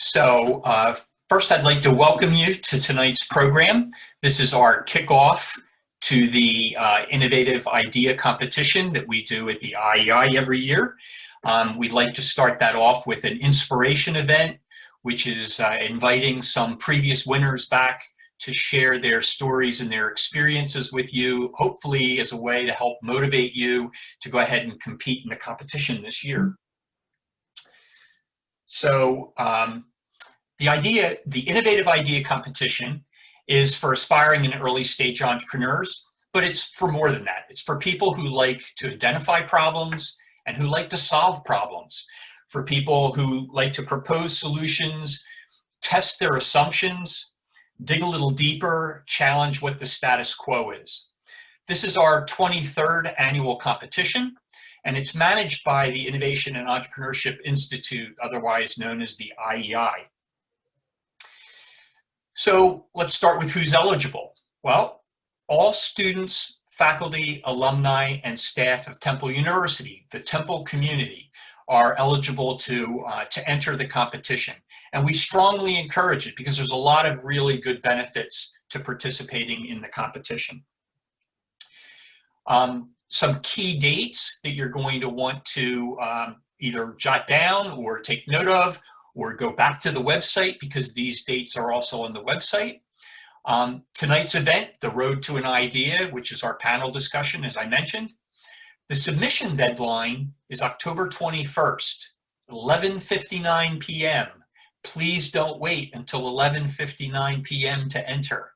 First, I'd like to welcome you to tonight's program. This is our kickoff to the Innovative Idea Competition that we do at the IEI every year. We'd like to start that off with an inspiration event, which is inviting some previous winners back to share their stories and their experiences with you, hopefully as a way to help motivate you to go ahead and compete in the competition this year. So the Innovative Idea Competition is for aspiring and early stage entrepreneurs, but it's for more than that. It's for people who like to identify problems and who like to solve problems, for people who like to propose solutions, test their assumptions, dig a little deeper, challenge what the status quo is. This is our 23rd annual competition, and it's managed by the Innovation and Entrepreneurship Institute, otherwise known as the IEI. So let's start with who's eligible. Well, all students, faculty, alumni, and staff of Temple University, the Temple community, are eligible to enter the competition. And we strongly encourage it because there's a lot of really good benefits to participating in the competition. Some key dates that you're going to want to either jot down or take note of, or go back to the website because these dates are also on the website. Tonight's event, The Road to an Idea, which is our panel discussion, as I mentioned. The submission deadline is October 21st, 11:59 p.m. Please don't wait until 11:59 p.m. to enter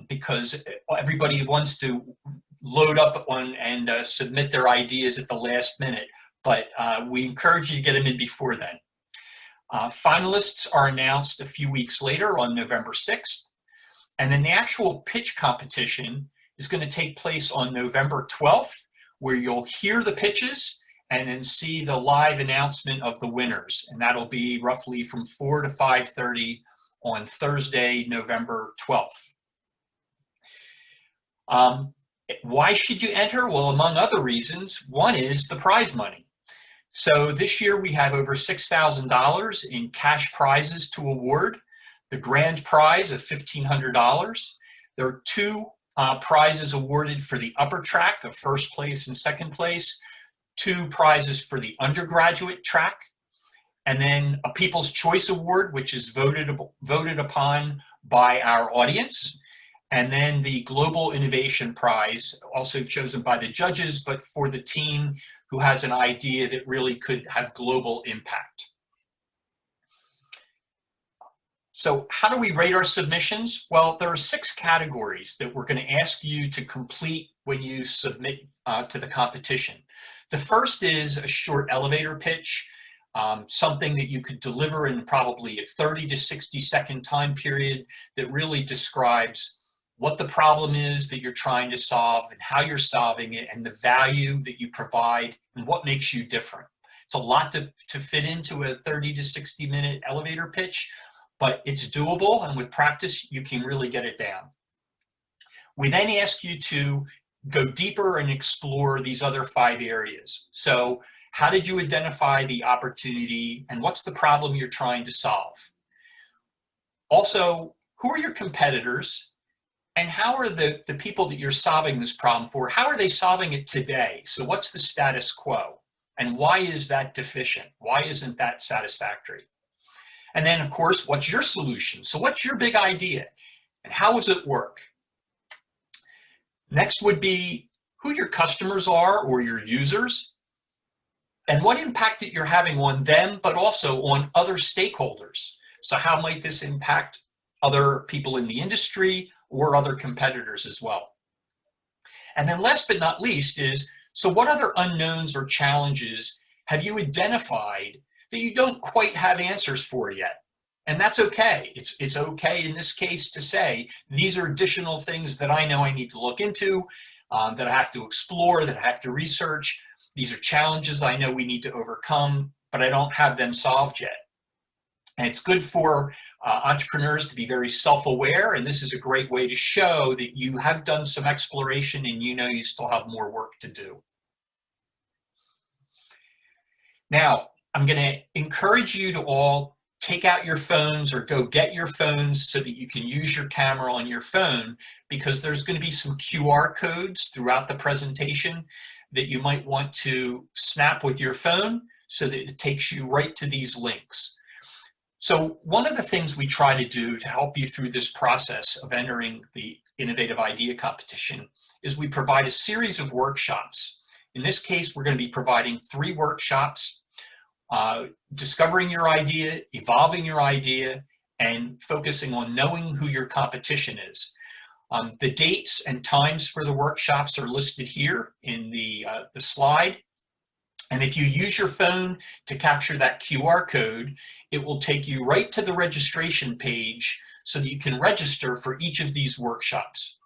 because everybody wants to load up on and submit their ideas at the last minute, but we encourage you to get them in before then. Finalists are announced a few weeks later on November 6th, and then the actual pitch competition is going to take place on November 12th, where you'll hear the pitches and then see the live announcement of the winners, and that'll be roughly from 4 to 5:30 on Thursday, November 12th. Why should you enter? Well, among other reasons, one is the prize money. So this year we have over $6,000 in cash prizes to award. The grand prize of $1,500. There are two prizes awarded for the upper track of first place and second place, two prizes for the undergraduate track, and then a People's Choice Award, which is voted upon by our audience. And then the Global Innovation Prize, also chosen by the judges, but for the team who has an idea that really could have global impact. So how do we rate our submissions? Well, there are 6 categories that we're going to ask you to complete when you submit to the competition. The first is a short elevator pitch, something that you could deliver in probably a 30 to 60 second time period that really describes what the problem is that you're trying to solve and how you're solving it and the value that you provide and what makes you different. It's a lot to fit into a 30 to 60 minute elevator pitch, but it's doable, and with practice, you can really get it down. We then ask you to go deeper and explore these other 5 areas. So how did you identify the opportunity and what's the problem you're trying to solve? Also, who are your competitors? And how are the people that you're solving this problem for, how are they solving it today? So what's the status quo? And why is that deficient? Why isn't that satisfactory? And then, of course, what's your solution? So what's your big idea? And how does it work? Next would be who your customers are or your users, and what impact that you're having on them, but also on other stakeholders. So how might this impact other people in the industry or other competitors as well? And then last but not least is, so what other unknowns or challenges have you identified that you don't quite have answers for yet? And that's okay. It's okay in this case to say, these are additional things that I know I need to look into, that I have to explore, that I have to research. These are challenges I know we need to overcome, but I don't have them solved yet. And it's good for entrepreneurs to be very self-aware, and this is a great way to show that you have done some exploration and you know you still have more work to do. Now, I'm going to encourage you to all take out your phones or go get your phones so that you can use your camera on your phone, because there's going to be some QR codes throughout the presentation that you might want to snap with your phone so that it takes you right to these links. So one of the things we try to do to help you through this process of entering the Innovative Idea Competition is we provide a series of workshops. In this case, we're going to be providing 3 workshops: discovering your idea, evolving your idea, and focusing on knowing who your competition is. The dates and times for the workshops are listed here in the slide. And if you use your phone to capture that QR code, it will take you right to the registration page so that you can register for each of these workshops.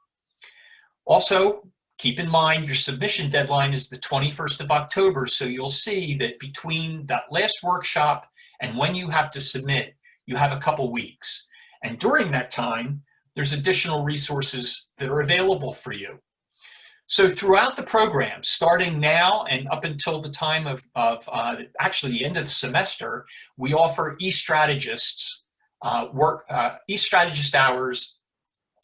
Also, keep in mind your submission deadline is the 21st of October, so you'll see that between that last workshop and when you have to submit, you have a couple weeks. And during that time, there's additional resources that are available for you. So throughout the program, starting now and up until the time of actually the end of the semester, we offer e-strategists e-strategist hours,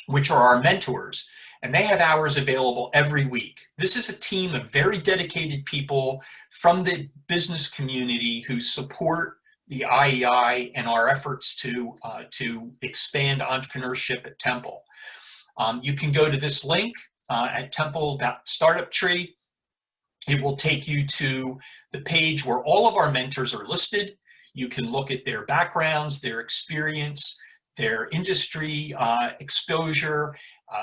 which are our mentors, and they have hours available every week. This is a team of very dedicated people from the business community who support the IEI and our efforts to expand entrepreneurship at Temple. You can go to this link at temple.startuptree. It will take you to the page where all of our mentors are listed. You can look at their backgrounds, their experience, their industry exposure,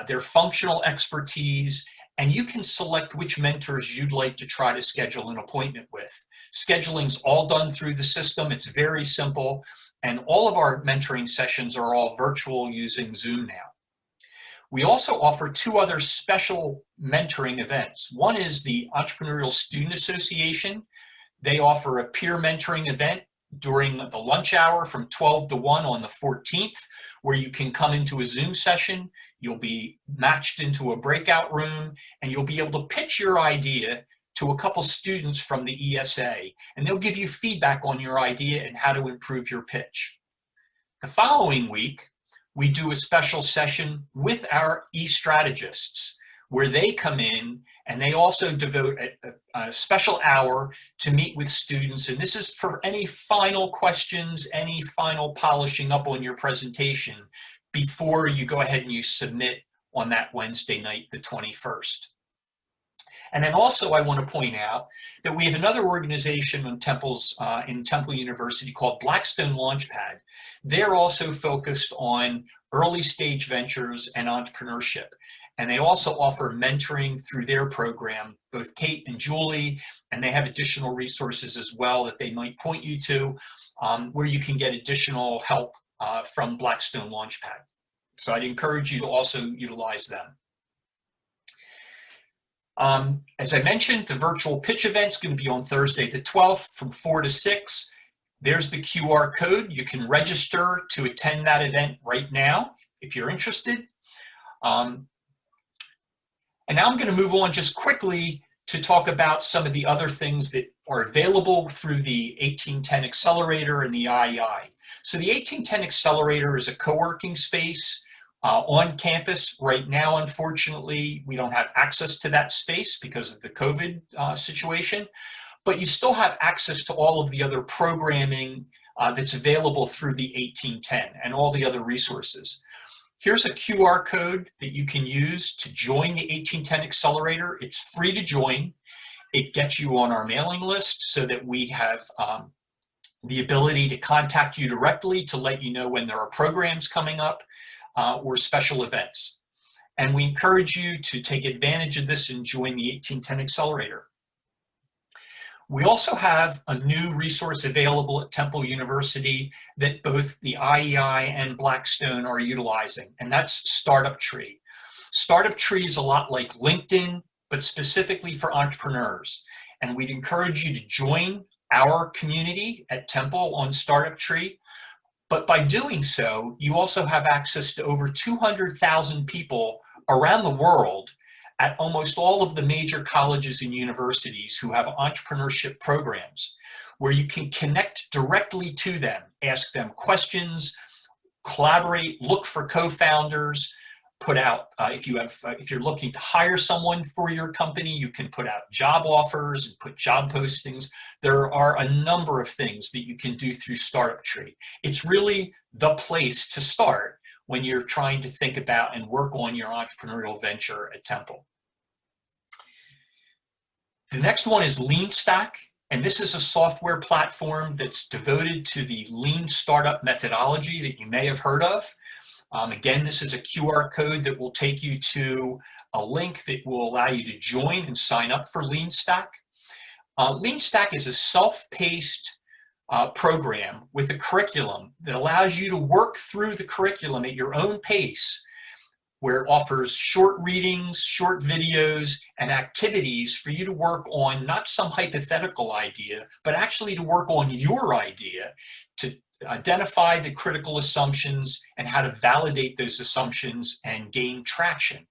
their functional expertise, and you can select which mentors you'd like to try to schedule an appointment with. Scheduling's all done through the system. It's very simple, and all of our mentoring sessions are all virtual using Zoom now. We also offer 2 other special mentoring events. One is the Entrepreneurial Student Association. They offer a peer mentoring event during the lunch hour from 12 to 1 on the 14th, where you can come into a Zoom session, you'll be matched into a breakout room, and you'll be able to pitch your idea to a couple students from the ESA, and they'll give you feedback on your idea and how to improve your pitch. The following week, we do a special session with our e-strategists where they come in and they also devote a special hour to meet with students. And this is for any final questions, any final polishing up on your presentation before you go ahead and you submit on that Wednesday night, the 21st. And then also I want to point out that we have another organization in Temple University called Blackstone Launchpad. They're also focused on early stage ventures and entrepreneurship. And they also offer mentoring through their program, both Kate and Julie, and they have additional resources as well that they might point you to where you can get additional help from Blackstone Launchpad. So I'd encourage you to also utilize them. As I mentioned, the virtual pitch event is going to be on Thursday the 12th from 4 to 6. There's the QR code. You can register to attend that event right now if you're interested. And now I'm going to move on just quickly to talk about some of the other things that are available through the 1810 Accelerator and the IEI. So the 1810 Accelerator is a co-working space on campus. Right now, unfortunately, we don't have access to that space because of the COVID situation, but you still have access to all of the other programming that's available through the 1810 and all the other resources. Here's a QR code that you can use to join the 1810 Accelerator. It's free to join. It gets you on our mailing list so that we have the ability to contact you directly to let you know when there are programs coming up or special events. And we encourage you to take advantage of this and join the 1810 Accelerator. We also have a new resource available at Temple University that both the IEI and Blackstone are utilizing, and that's Startup Tree. Startup Tree is a lot like LinkedIn, but specifically for entrepreneurs. And we'd encourage you to join our community at Temple on Startup Tree. But by doing so, you also have access to over 200,000 people around the world at almost all of the major colleges and universities who have entrepreneurship programs. where you can connect directly to them, ask them questions, collaborate, look for co-founders, put out, if you're looking to hire someone for your company, you can put out job offers and put job postings. There are a number of things that you can do through Startup Tree. It's really the place to start when you're trying to think about and work on your entrepreneurial venture at Temple. The next one is LeanStack, and this is a software platform that's devoted to the lean startup methodology that you may have heard of. Again, this is a QR code that will take you to a link that will allow you to join and sign up for LeanStack. LeanStack is a self-paced program with a curriculum that allows you to work through the curriculum at your own pace, where it offers short readings, short videos, and activities for you to work on not some hypothetical idea, but actually to work on your idea, to identify the critical assumptions and how to validate those assumptions and gain traction.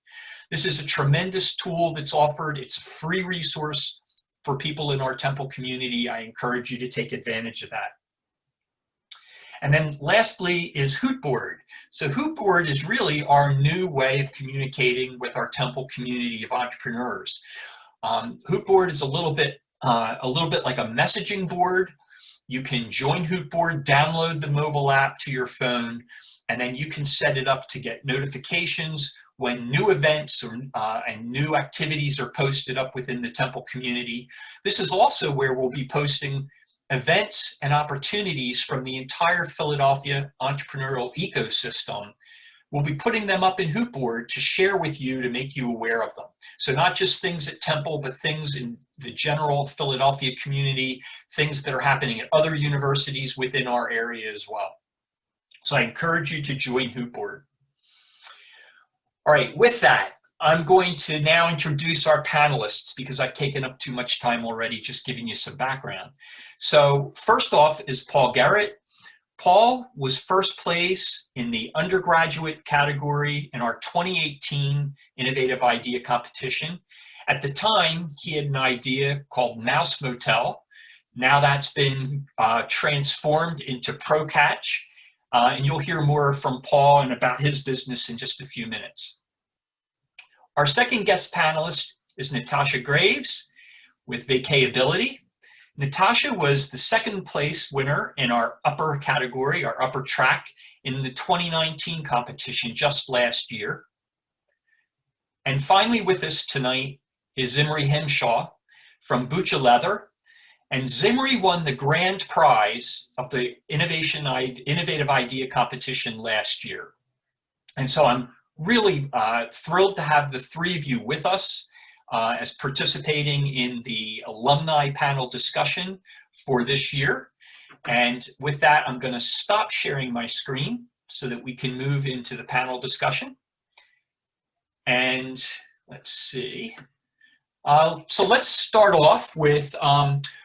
This is a tremendous tool that's offered. It's a free resource for people in our Temple community. I encourage you to take advantage of that. And then lastly is Hoot Board. So Hoot Board is really our new way of communicating with our Temple community of entrepreneurs. Hoot Board is a little bit like a messaging board. You can join Hoot Board, download the mobile app to your phone, and then you can set it up to get notifications when new events and new activities are posted up within the Temple community. This is also where we'll be posting events and opportunities from the entire Philadelphia entrepreneurial ecosystem. We'll be putting them up in Hoot Board to share with you, to make you aware of them. So not just things at Temple, but things in the general Philadelphia community, things that are happening at other universities within our area as well. So I encourage you to join Hoot Board. All right, with that, I'm going to now introduce our panelists because I've taken up too much time already just giving you some background. So first off is Paul Garrett. Paul was first place in the undergraduate category in our 2018 Innovative Idea Competition. At the time, he had an idea called Mouse Motel. Now that's been transformed into ProCatch, and you'll hear more from Paul and about his business in just a few minutes. Our second guest panelist is Natasha Graves with Vacatability. Natasha was the second place winner in our upper category, our upper track, in the 2019 competition just last year. And finally with us tonight is Zimri Henshaw from Bucha Leather. And Zimri won the grand prize of the Innovative Idea Competition last year. And so I'm really thrilled to have the three of you with us as participating in the alumni panel discussion for this year. And with that, I'm going to stop sharing my screen so that we can move into the panel discussion. And let's see. So let's start off with,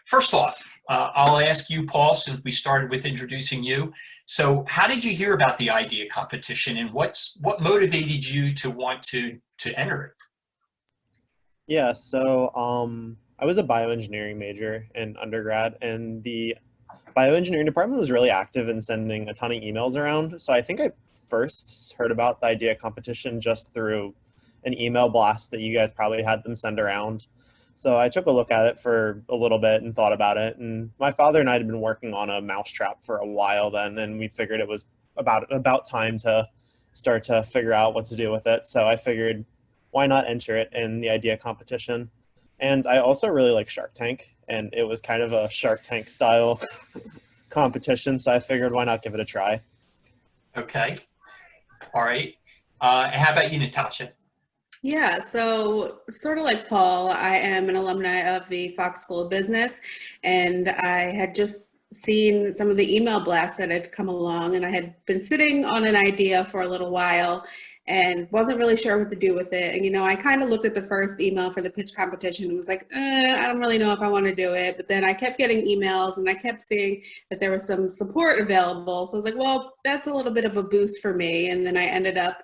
first off, I'll ask you, Paul, since we started with introducing you. So how did you hear about the idea competition, and what motivated you to want to enter it? Yeah, so I was a bioengineering major in undergrad, and the bioengineering department was really active in sending a ton of emails around. So I think I first heard about the idea competition just through an email blast that you guys probably had them send around. So I took a look at it for a little bit and thought about it. And my father and I had been working on a mousetrap for a while then, and we figured it was about time to start to figure out what to do with it. So I figured, why not enter it in the idea competition? And I also really like Shark Tank, and it was kind of a Shark Tank style competition. So I figured, why not give it a try? Okay. All right. How about you, Natasha? Yeah, so sort of like Paul, I am an alumni of the Fox School of Business, and I had just seen some of the email blasts that had come along, and I had been sitting on an idea for a little while and wasn't really sure what to do with it. And, I kind of looked at the first email for the pitch competition and was like, I don't really know if I want to do it. But then I kept getting emails and I kept seeing that there was some support available. So I was like, well, that's a little bit of a boost for me. And then I ended up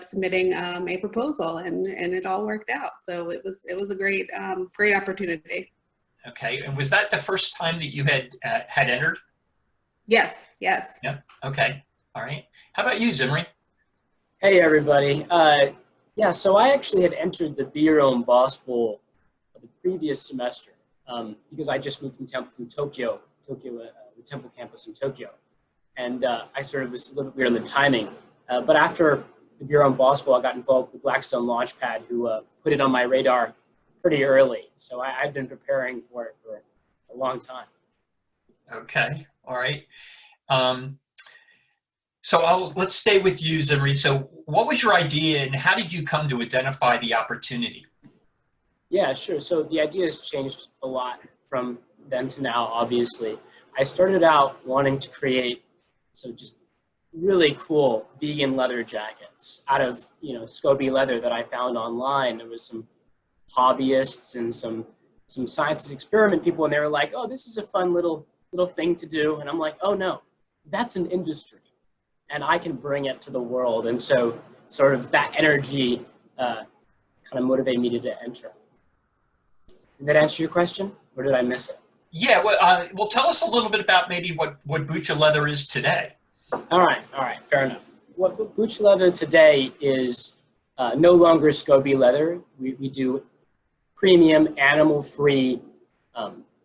submitting a proposal, and it all worked out. So it was a great opportunity. Okay, and was that the first time that you had entered? Yes, yes. Yeah. Okay. All right. How about you, Zimri? Hey, everybody. Yeah, so I actually had entered the Be Your Own Boss Bowl the previous semester because I just moved from Tokyo, the Temple campus in Tokyo. And I sort of was a little bit weird on the timing. But after the Be Your Own Boss Bowl, I got involved with the Blackstone Launchpad, who put it on my radar pretty early. So I've been preparing for it for a long time. Okay. All right. So let's stay with you, Zimri. So what was your idea and how did you come to identify the opportunity? Yeah, sure. So the idea has changed a lot from then to now, obviously. I started out wanting to create just really cool vegan leather jackets out of, SCOBY leather that I found online. There was some hobbyists and some science experiment people, and they were like, oh, this is a fun little thing to do. And I'm like, oh no, that's an industry and I can bring it to the world. And so sort of that energy kind of motivated me to enter. Did that answer your question, or did I miss it? Yeah, well, tell us a little bit about maybe what Bucha leather is today. All right, fair enough. What Bucha leather today is no longer SCOBY leather. We do premium, animal-free,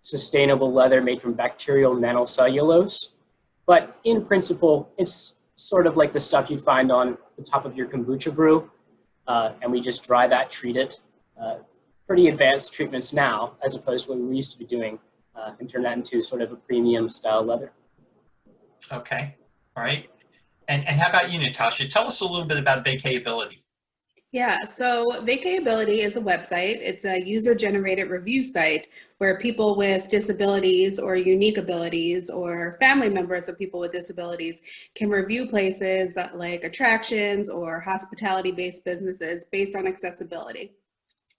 sustainable leather made from bacterial nanocellulose. But in principle, it's sort of like the stuff you'd find on the top of your kombucha brew, and we just dry that, treat it. Pretty advanced treatments now, as opposed to what we used to be doing, and turn that into sort of a premium style leather. Okay, all right. And how about you, Natasha? Tell us a little bit about Vacatability. Yeah, so Vacatability is a website. It's a user-generated review site where people with disabilities or unique abilities or family members of people with disabilities can review places like attractions or hospitality-based businesses based on accessibility.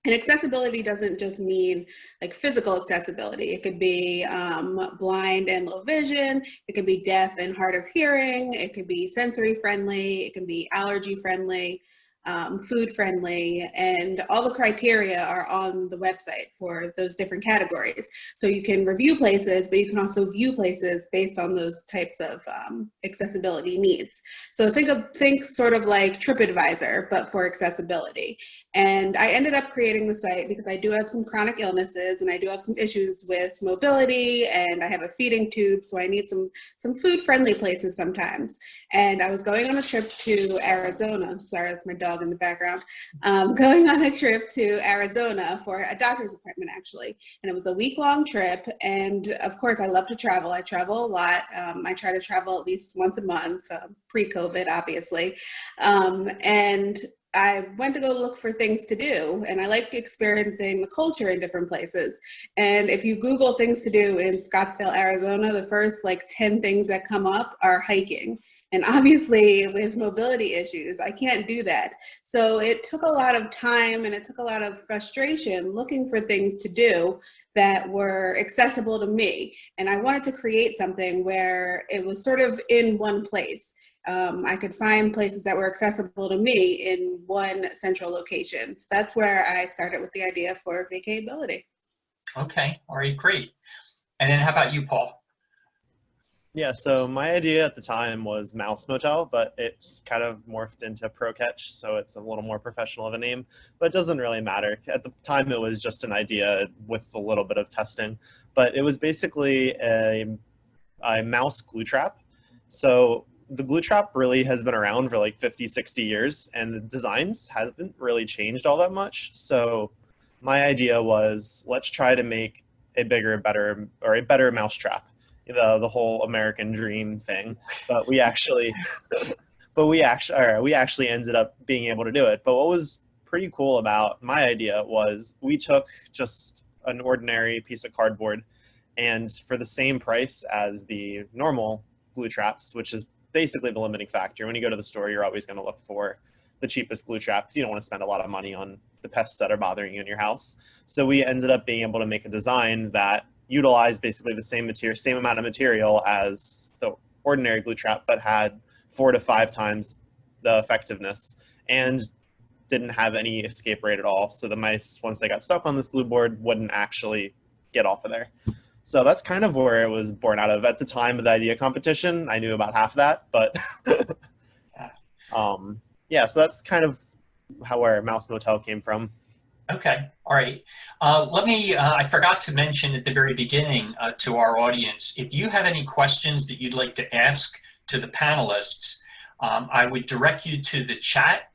And accessibility doesn't just mean like physical accessibility. It could be blind and low vision. It could be deaf and hard of hearing. It could be sensory friendly. It can be allergy friendly, food friendly, and all the criteria are on the website for those different categories. So you can review places, but you can also view places based on those types of accessibility needs. So think sort of like TripAdvisor, but for accessibility. And I ended up creating the site because I do have some chronic illnesses and I do have some issues with mobility, and I have a feeding tube, so I need some food-friendly places sometimes. And I was going on a trip to Arizona. Sorry, that's my dog in the background. Going on a trip to Arizona for a doctor's appointment, actually. And it was a week-long trip. And of course, I love to travel. I travel a lot. I try to travel at least once a month, pre-COVID, obviously. And I went to go look for things to do, and I like experiencing the culture in different places. And if you Google things to do in Scottsdale, Arizona, the first 10 things that come up are hiking. And obviously with mobility issues, I can't do that. So it took a lot of time and it took a lot of frustration looking for things to do that were accessible to me. And I wanted to create something where it was sort of in one place. I could find places that were accessible to me in one central location. So that's where I started with the idea for Vacatability. Okay, all right, great. And then how about you, Paul? Yeah, so my idea at the time was Mouse Motel, but it's kind of morphed into Pro Catch, so it's a little more professional of a name, but it doesn't really matter. At the time, it was just an idea with a little bit of testing, but it was basically a mouse glue trap. So the glue trap really has been around for 50, 60 years, and the designs haven't really changed all that much. So my idea was, let's try to make a bigger, better, or a better mouse trap. The whole American dream thing, but we actually ended up being able to do it. But what was pretty cool about my idea was we took just an ordinary piece of cardboard, and for the same price as the normal glue traps, which is basically the limiting factor. When you go to the store, you're always going to look for the cheapest glue traps. You don't want to spend a lot of money on the pests that are bothering you in your house. So we ended up being able to make a design that utilized basically the same amount of material as the ordinary glue trap, but had 4 to 5 times the effectiveness and didn't have any escape rate at all. So the mice, once they got stuck on this glue board, wouldn't actually get off of there. So that's kind of where it was born out of. At the time of the idea competition, I knew about half of that, but yeah, so that's kind of where Mouse Motel came from. Okay, all right. I forgot to mention at the very beginning to our audience, if you have any questions that you'd like to ask to the panelists, I would direct you to the chat.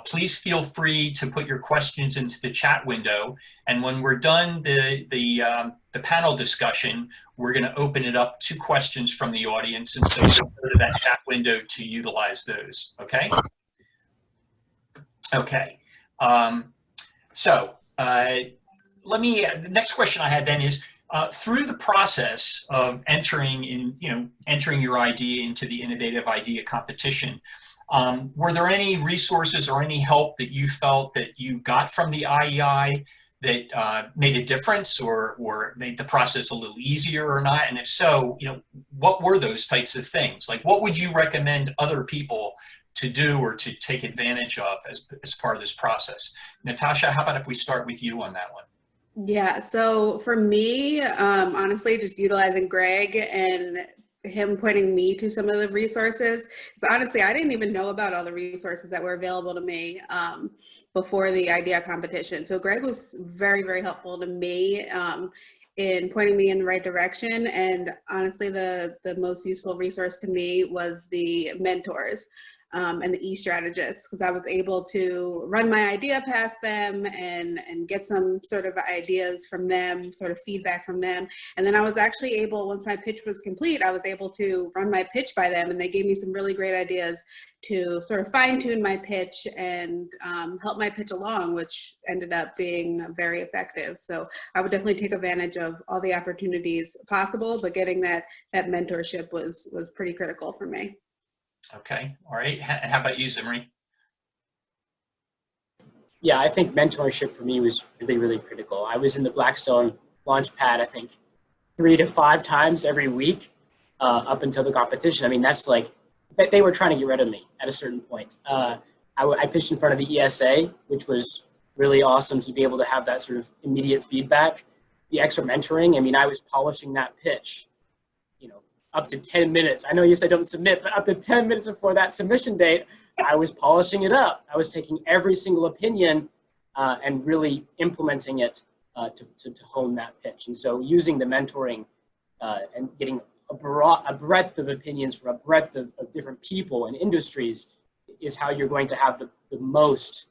Please feel free to put your questions into the chat window. And when we're done the panel discussion, we're going to open it up to questions from the audience. And so go to that chat window to utilize those, okay? Okay. The next question I had then is, through the process of entering your idea into the innovative idea competition, were there any resources or any help that you felt that you got from the IEI that made a difference or made the process a little easier or not? And if so, what were those types of things? Like, what would you recommend other people to do or to take advantage of as part of this process? Natasha, how about if we start with you on that one? Yeah, so for me, honestly, just utilizing Greg and him pointing me to some of the resources. So honestly, I didn't even know about all the resources that were available to me before the idea competition. So Greg was very, very helpful to me in pointing me in the right direction. And honestly, the most useful resource to me was the mentors. And the e-strategists, because I was able to run my idea past them and get some sort of ideas from them, sort of feedback from them. And then I was actually able, once my pitch was complete, I was able to run my pitch by them, and they gave me some really great ideas to sort of fine tune my pitch and help my pitch along, which ended up being very effective. So I would definitely take advantage of all the opportunities possible, but getting that mentorship was pretty critical for me. Okay, all right. And how about you, Zimri? Yeah, I think mentorship for me was really, really critical. I was in the Blackstone Launchpad, I think, 3 to 5 times every week up until the competition. I mean, that's like, they were trying to get rid of me at a certain point. I pitched in front of the ESA, which was really awesome to be able to have that sort of immediate feedback. The extra mentoring, I mean, I was polishing that pitch, up to 10 minutes. I know you said don't submit, but up to 10 minutes before that submission date, I was polishing it up. I was taking every single opinion and really implementing it to hone that pitch. And so using the mentoring and getting a breadth of opinions from a breadth of different people and industries is how you're going to have the most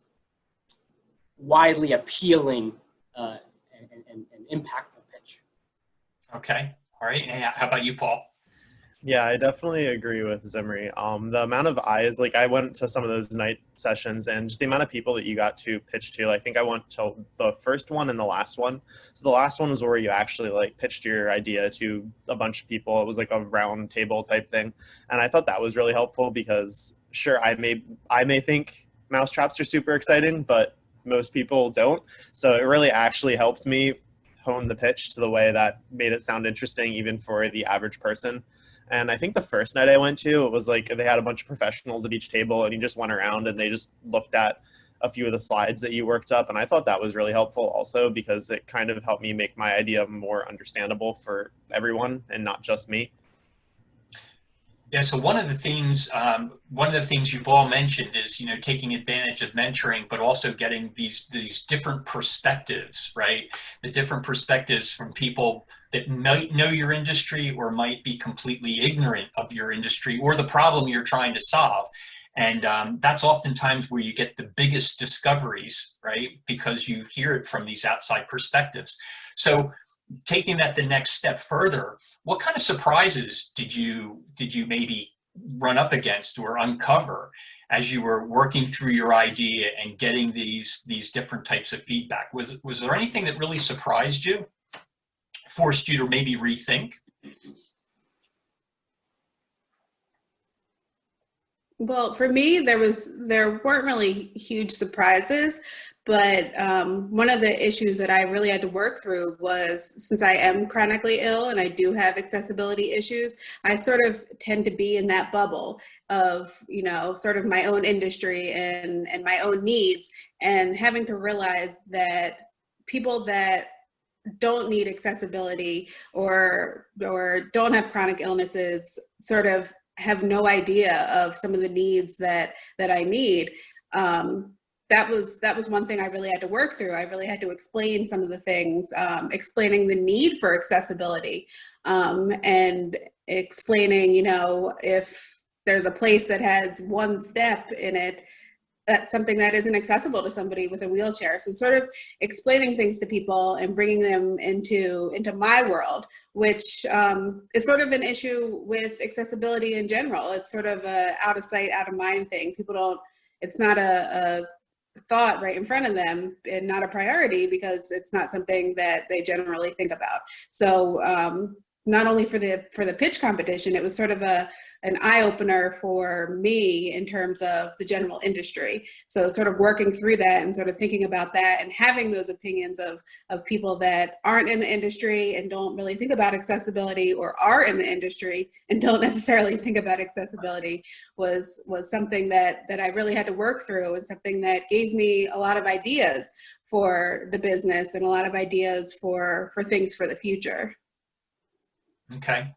widely appealing and impactful pitch. Okay, all right. And how about you, Paul? Yeah, I definitely agree with Zimri. The amount of eyes, like I went to some of those night sessions, and just the amount of people that you got to pitch to. I think I went to the first one and the last one. So the last one was where you actually like pitched your idea to a bunch of people. It was like a round table type thing. And I thought that was really helpful because sure, I may think mousetraps are super exciting, but most people don't. So it really actually helped me hone the pitch to the way that made it sound interesting even for the average person. And I think the first night I went to, it was like they had a bunch of professionals at each table, and you just went around and they just looked at a few of the slides that you worked up. And I thought that was really helpful also because it kind of helped me make my idea more understandable for everyone and not just me. Yeah, so one of the things you've all mentioned is, taking advantage of mentoring, but also getting these different perspectives, right? The different perspectives from people that might know your industry or might be completely ignorant of your industry or the problem you're trying to solve. And that's oftentimes where you get the biggest discoveries, right? Because you hear it from these outside perspectives. So taking that the next step further, what kind of surprises did you maybe run up against or uncover as you were working through your idea and getting these different types of feedback? Was there anything that really surprised you, forced you to maybe rethink? Well, for me, there weren't really huge surprises, but one of the issues that I really had to work through was, since I am chronically ill and I do have accessibility issues, I sort of tend to be in that bubble of, sort of my own industry and my own needs, and having to realize that people that don't need accessibility or don't have chronic illnesses sort of have no idea of some of the needs that I need. That was one thing I really had to work through. I really had to explain some of the things, explaining the need for accessibility, and explaining, you know, if there's a place that has one step in it, that's something that isn't accessible to somebody with a wheelchair. So sort of explaining things to people and bringing them into my world, which is sort of an issue with accessibility in general. It's sort of a out of sight, out of mind thing. People don't, it's not a thought right in front of them and not a priority because it's not something that they generally think about. So not only for the pitch competition, it was sort of an eye-opener for me in terms of the general industry. So sort of working through that and sort of thinking about that and having those opinions of people that aren't in the industry and don't really think about accessibility, or are in the industry and don't necessarily think about accessibility, was something that I really had to work through, and something that gave me a lot of ideas for the business and a lot of ideas for things for the future. Okay.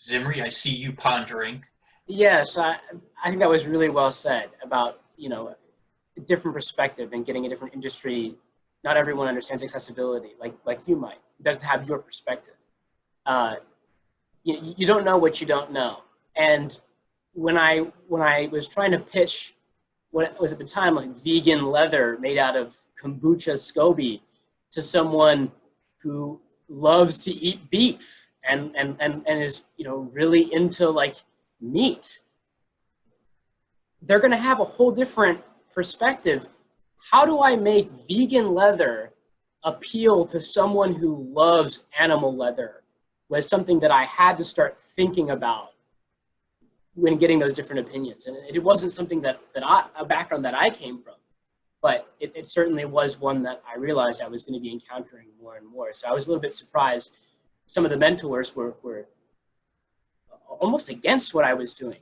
Zimri, I see you pondering. Yes, I think that was really well said about, you know, a different perspective and getting a different industry. Not everyone understands accessibility like you might. It doesn't have your perspective. You don't know what you don't know. And when I was trying to pitch what was at the time like vegan leather made out of kombucha SCOBY to someone who loves to eat beef and is, you know, really into like meat, they're going to have a whole different perspective. How do I make vegan leather appeal to someone who loves animal leather was something that I had to start thinking about when getting those different opinions. And it wasn't something a background that I came from, but it certainly was one that I realized I was going to be encountering more and more. So I was a little bit surprised. Some of the mentors were almost against what I was doing.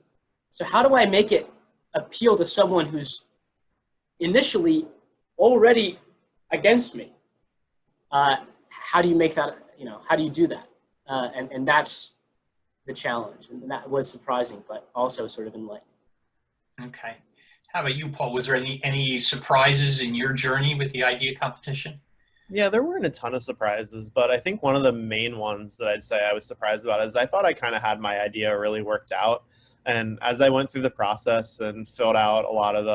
So how do I make it appeal to someone who's initially already against me? How do you make that, you know, how do you do that? And that's the challenge. And that was surprising, but also sort of enlightening. Okay. How about you, Paul? Was there any surprises in your journey with the idea competition? Yeah, there weren't a ton of surprises, but I think one of the main ones that I'd say I was surprised about is I thought I kind of had my idea really worked out. And as I went through the process and filled out a lot of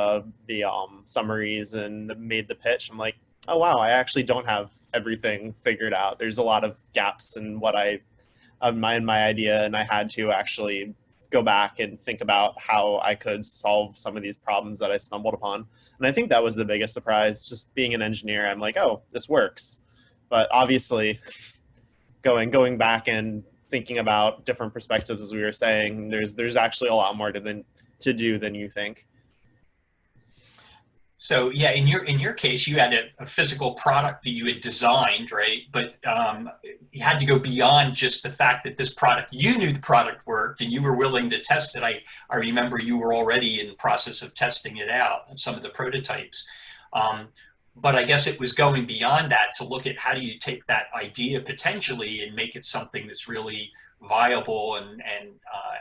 the summaries and made the pitch, I'm like, oh, wow, I actually don't have everything figured out. There's a lot of gaps in what my idea, and I had to actually go back and think about how I could solve some of these problems that I stumbled upon. And I think that was the biggest surprise. Just being an engineer, I'm like, oh, this works. But obviously, going back and thinking about different perspectives, as we were saying, there's actually a lot more to do than you think. So yeah, in your case, you had a physical product that you had designed, right? But you had to go beyond just the fact that this product, you knew the product worked and you were willing to test it. I remember you were already in the process of testing it out and some of the prototypes. But I guess it was going beyond that to look at how do you take that idea potentially and make it something that's really viable and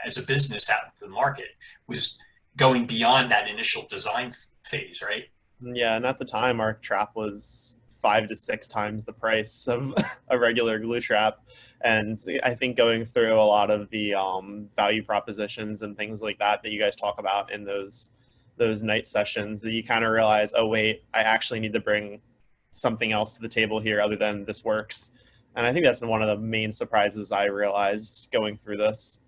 as a business out into the market. Was going beyond that initial design phase, right? Yeah, and at the time, our trap was 5 to 6 times the price of a regular glue trap. And I think going through a lot of the value propositions and things like that you guys talk about in those night sessions, you kind of realize, oh, wait, I actually need to bring something else to the table here other than this works. And I think that's one of the main surprises I realized going through this.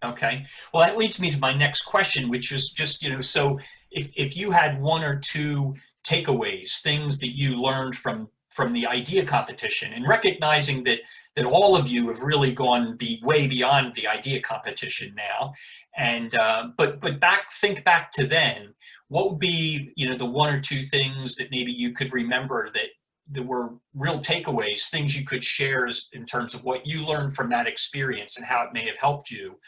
Okay. Well, that leads me to my next question, which is just, so if you had one or two takeaways, things that you learned from the idea competition, and recognizing that all of you have really gone way beyond the idea competition now, and but think back to then, what would be the one or two things that maybe you could remember that were real takeaways, things you could share in terms of what you learned from that experience and how it may have helped you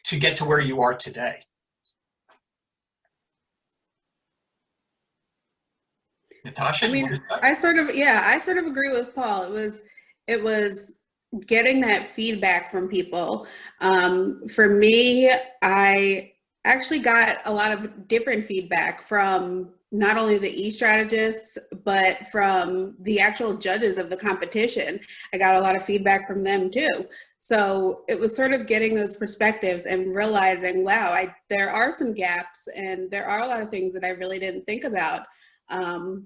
to get to where you are today? Natasha, I you mean, want to start? I sort of agree with Paul. It was getting that feedback from people. For me, I actually got a lot of different feedback from not only the e-strategists, but from the actual judges of the competition. I got a lot of feedback from them too. So it was sort of getting those perspectives and realizing, wow, there are some gaps and there are a lot of things that I really didn't think about.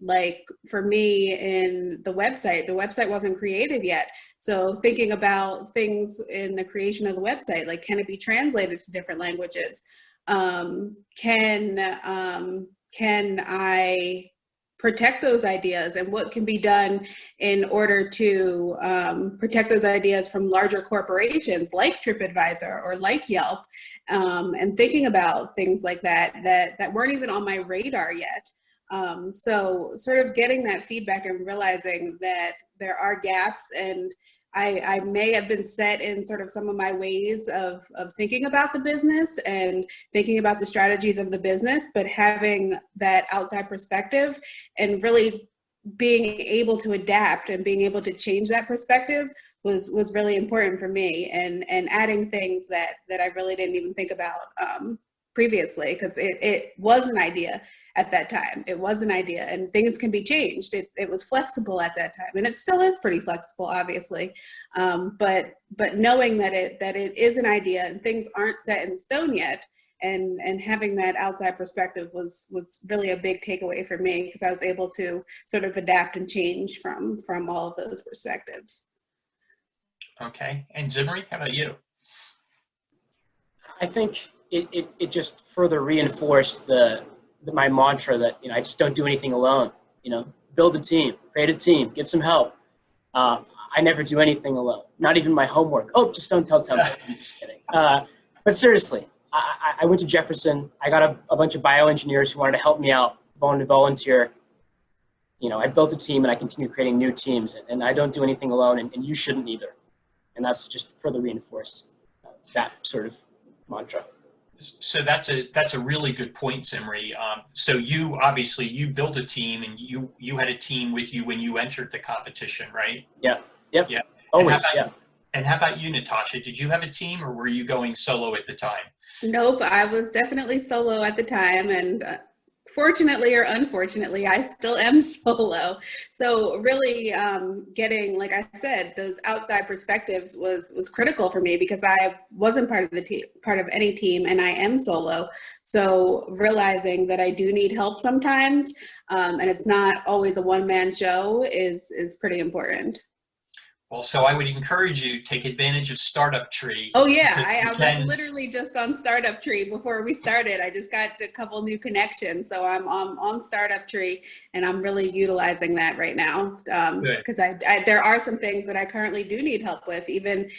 Like for me in the website wasn't created yet. So thinking about things in the creation of the website, like can it be translated to different languages? Can I protect those ideas, and what can be done in order to protect those ideas from larger corporations like TripAdvisor or like Yelp, and thinking about things like that weren't even on my radar yet. So sort of getting that feedback and realizing that there are gaps, and I may have been set in sort of some of my ways of thinking about the business and thinking about the strategies of the business, but having that outside perspective and being able to adapt and being able to change that perspective was really important for me, and adding things that I really didn't even think about previously, because it was an idea at that time. It was an idea, and things can be changed. It was flexible at that time, and it still is pretty flexible, obviously. But knowing that it is an idea and things aren't set in stone yet, and having that outside perspective was really a big takeaway for me, because I was able to sort of adapt and change from all of those perspectives. Okay. And Zimri, how about you? I think it just further reinforced my mantra that, I just don't do anything alone. Build a team, create a team, get some help. I never do anything alone, not even my homework. Oh, just don't tell Tim. I'm just kidding. But seriously, I went to Jefferson. I got a bunch of bioengineers who wanted to help me out, wanted to volunteer. I built a team, and I continue creating new teams, and I don't do anything alone, and you shouldn't either. And that's just further reinforced that sort of mantra. So that's a really good point, Zimri. So you built a team, and you had a team with you when you entered the competition, right? Yeah. Yep. Yeah. Always. Yeah. And how about you, Natasha? Did you have a team, or were you going solo at the time? Nope, I was definitely solo at the time, and fortunately or unfortunately, I still am solo. So really getting, like I said, those outside perspectives was critical for me, because I wasn't part of any team, and I am solo. So realizing that I do need help sometimes, and it's not always a one-man show is pretty important. Well, so I would encourage you to take advantage of Startup Tree. Oh yeah, I was literally just on Startup Tree before we started. I just got a couple new connections, so I'm on Startup Tree, and I'm really utilizing that right now, because there are some things that I currently do need help with, even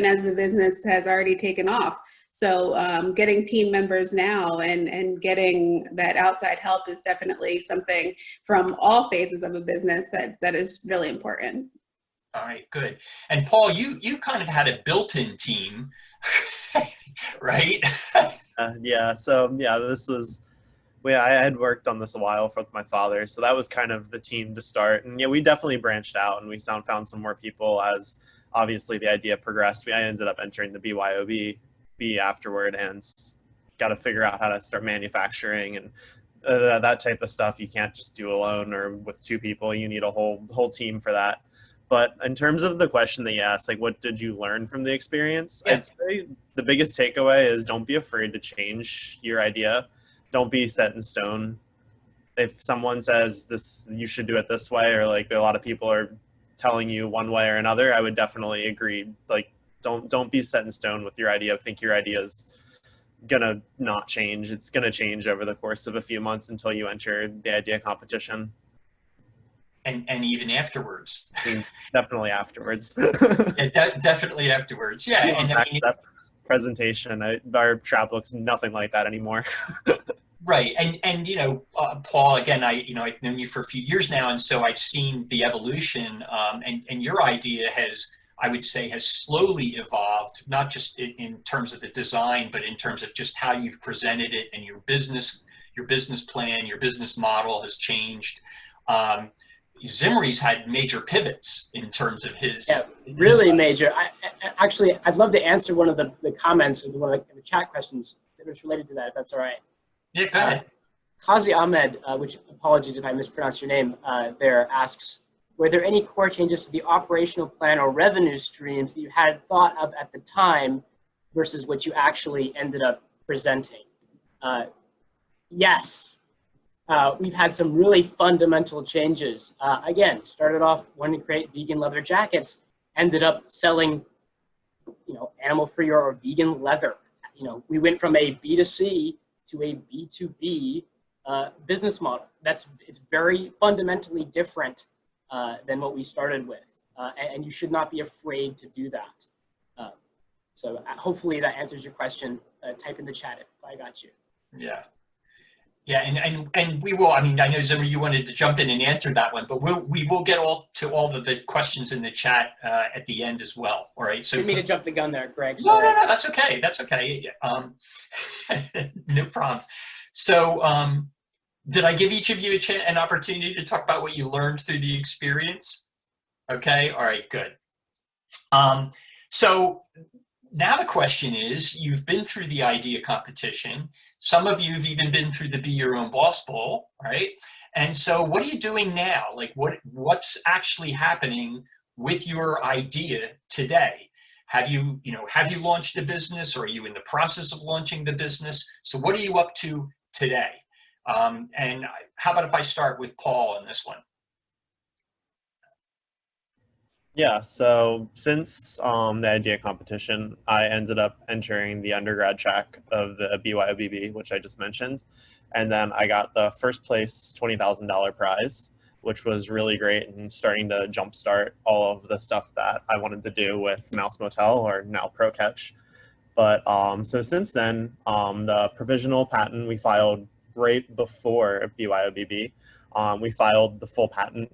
as the business has already taken off. So getting team members now and getting that outside help is definitely something from all phases of a business that is really important. All right, good. And Paul, you kind of had a built-in team, right? Yeah. So yeah, I had worked on this a while with my father, so that was kind of the team to start. And yeah, we definitely branched out, and we found some more people as obviously the idea progressed. I ended up entering the BYOB afterward, and got to figure out how to start manufacturing and that type of stuff. You can't just do alone or with two people. You need a whole team for that. But in terms of the question that you asked, like, what did you learn from the experience? Yeah. I'd say the biggest takeaway is don't be afraid to change your idea. Don't be set in stone. If someone says this, you should do it this way, or like a lot of people are telling you one way or another, I would definitely agree. Like, don't be set in stone with your idea. Think your idea is gonna not change. It's gonna change over the course of a few months until you enter the idea competition. And even afterwards. Definitely afterwards. Yeah, definitely afterwards. Yeah. And I mean, that presentation, our trap looks nothing like that anymore. Right. And Paul, again, I've known you for a few years now, and so I've seen the evolution, and your idea I would say has slowly evolved, not just in terms of the design, but in terms of just how you've presented it, and your business plan, your business model has changed. Zimri's had major pivots in terms of his. Yeah, really major. Actually, I'd love to answer one of the comments, or one of the chat questions that was related to that, if that's all right. Yeah, go ahead. Kazi Ahmed, which apologies if I mispronounced your name there, asks, were there any core changes to the operational plan or revenue streams that you had thought of at the time versus what you actually ended up presenting? Yes. We've had some really fundamental changes. Again, started off wanting to create vegan leather jackets, ended up selling, animal-free or vegan leather. We went from a B2C to a B2B business model. It's very fundamentally different than what we started with, and you should not be afraid to do that. So hopefully that answers your question. Type in the chat if I got you. Yeah. Yeah, and we will. I mean, I know Zimri, you wanted to jump in and answer that one, but we will get to all of the questions in the chat at the end as well. All right. So didn't mean to jump the gun there, Greg. No, that's okay. That's okay. No problems. So, did I give each of you an opportunity to talk about what you learned through the experience? Okay. All right. Good. So now the question is, you've been through the idea competition. Some of you have even been through the Be Your Own Boss Bowl, right? And so what are you doing now? Like what's actually happening with your idea today? Have you launched a business, or are you in the process of launching the business? So what are you up to today? And how about if I start with Paul on this one? Yeah, so since the idea competition, I ended up entering the undergrad track of the BYOBB, which I just mentioned. And then I got the first place $20,000 prize, which was really great and starting to jumpstart all of the stuff that I wanted to do with Mouse Motel, or now ProCatch. But so since then, the provisional patent we filed right before BYOBB. We filed the full patent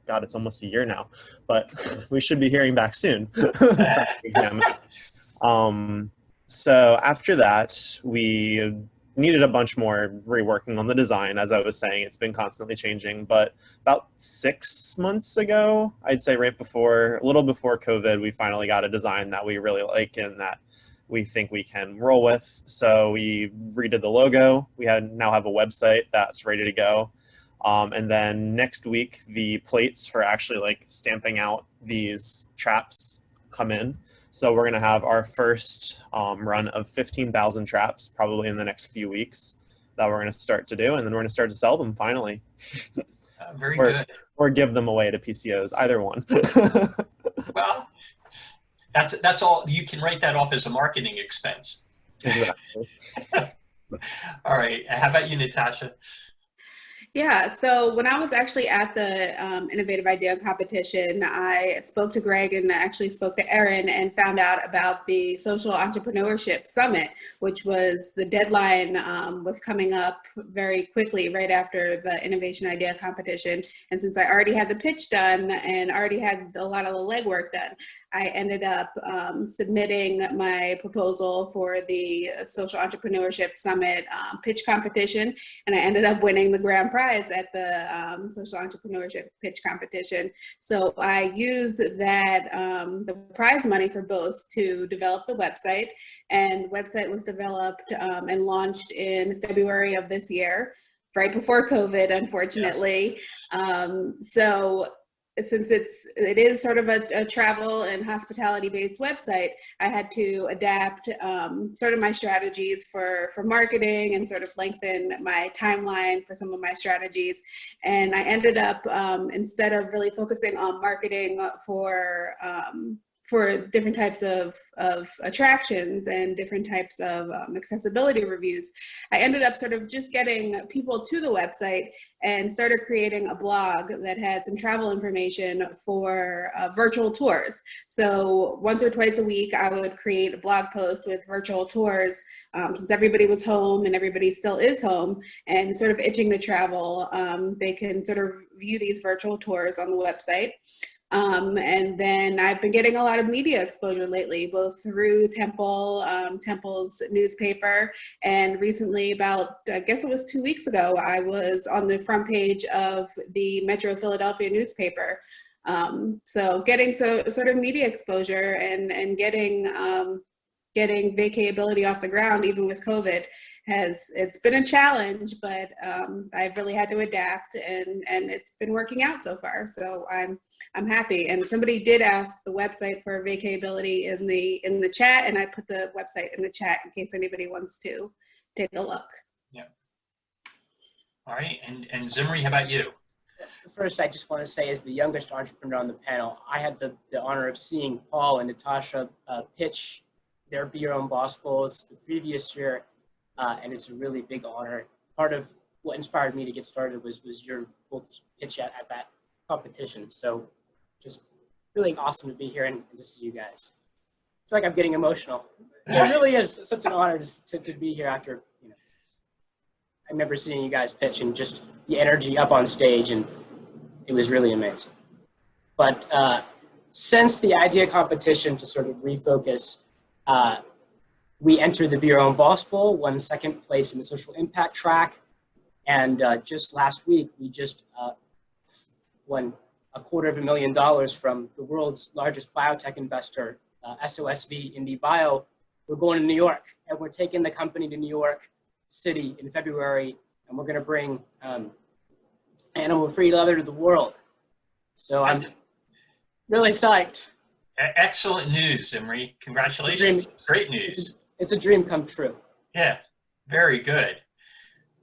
God, it's almost a year now, but we should be hearing back soon. So after that, we needed a bunch more reworking on the design. As I was saying, it's been constantly changing, but about 6 months ago, I'd say a little before COVID, we finally got a design that we really like and that we think we can roll with. So we redid the logo. We now have a website that's ready to go. And then next week, the plates for actually stamping out these traps come in. So we're going to have our first run of 15,000 traps probably in the next few weeks that we're going to start to do. And then we're going to start to sell them finally. Very good. Or give them away to PCOs, either one. Well, that's all. You can write that off as a marketing expense. Exactly. All right. How about you, Natasha? Yeah, so when I was actually at the Innovative Idea Competition, I spoke to Greg and actually spoke to Erin and found out about the Social Entrepreneurship Summit, which was the deadline was coming up very quickly right after the Innovation Idea Competition. And since I already had the pitch done and already had a lot of the legwork done, I ended up submitting my proposal for the Social Entrepreneurship Summit pitch competition, and I ended up winning the grand prize at the Social Entrepreneurship Pitch Competition. So I used that, the prize money for both to develop the website, and the website was developed and launched in February of this year, right before COVID, unfortunately. So since it is sort of a travel and hospitality based website, I had to adapt sort of my strategies for marketing and sort of lengthen my timeline for some of my strategies. And I ended up, instead of really focusing on marketing for different types of attractions and different types of accessibility reviews, I ended up sort of just getting people to the website and started creating a blog that had some travel information for virtual tours. So once or twice a week, I would create a blog post with virtual tours, since everybody was home and everybody still is home and sort of itching to travel. They can sort of view these virtual tours on the website. And then I've been getting a lot of media exposure lately, both through Temple's newspaper, and recently, about, I guess it was 2 weeks ago, I was on the front page of the Metro Philadelphia newspaper. So getting sort of media exposure and getting Vacatability off the ground, even with COVID, it's been a challenge, but I've really had to adapt, and it's been working out so far. So I'm happy. And somebody did ask the website for Vacatability in the chat, and I put the website in the chat in case anybody wants to take a look. Yeah. All right. And Zimri, how about you? First, I just want to say, as the youngest entrepreneur on the panel, I had the honor of seeing Paul and Natasha pitch their Be Your Own Boss goals the previous year, and it's a really big honor. Part of what inspired me to get started was your both pitch at that competition. So just really awesome to be here and to see you guys. I feel like I'm getting emotional. It really is such an honor to be here after, I remember seeing you guys pitch and just the energy up on stage, and it was really amazing. But since the idea competition, to sort of refocus, we entered the Be Your Own Boss Bowl, won second place in the social impact track, and just last week we just won $250,000 from the world's largest biotech investor, SOSV Indie Bio. We're going to New York, and we're taking the company to New York City in February, and we're going to bring animal-free leather to the world. So I'm really psyched. Excellent news, Zimri. Congratulations. Great news. It's a dream come true. Yeah, very good.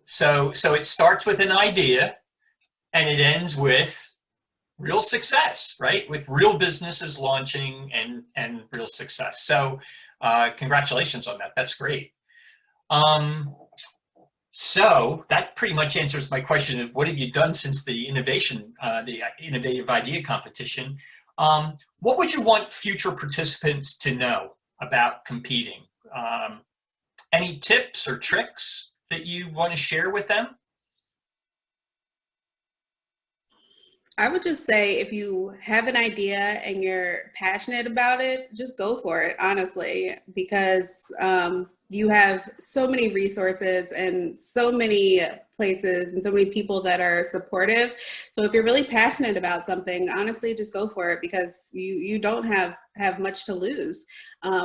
So it starts with an idea and it ends with real success, right? With real businesses launching and real success. So congratulations on that. That's great. So that pretty much answers my question of what have you done since the innovative idea competition. What would you want future participants to know about competing? Any tips or tricks that you want to share with them? I would just say, if you have an idea and you're passionate about it, just go for it, honestly, because you have so many resources and so many places and so many people that are supportive. So if you're really passionate about something, honestly, just go for it, because you don't have much to lose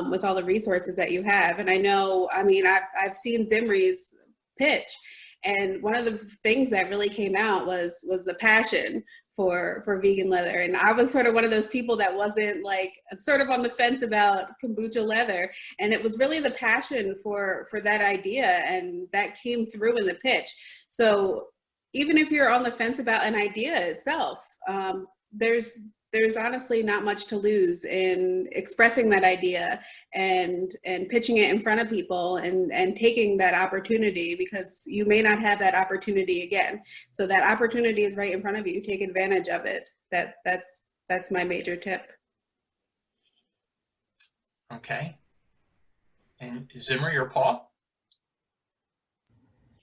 with all the resources that you have. And I've seen Zimri's pitch, and one of the things that really came out was the passion for vegan leather. And I was sort of one of those people that wasn't, like, sort of on the fence about kombucha leather. And it was really the passion for that idea, and that came through in the pitch. So even if you're on the fence about an idea itself, there's honestly not much to lose in expressing that idea and pitching it in front of people and taking that opportunity, because you may not have that opportunity again. So that opportunity is right in front of you. Take advantage of it. That's my major tip. Okay. And Zimri or Paul?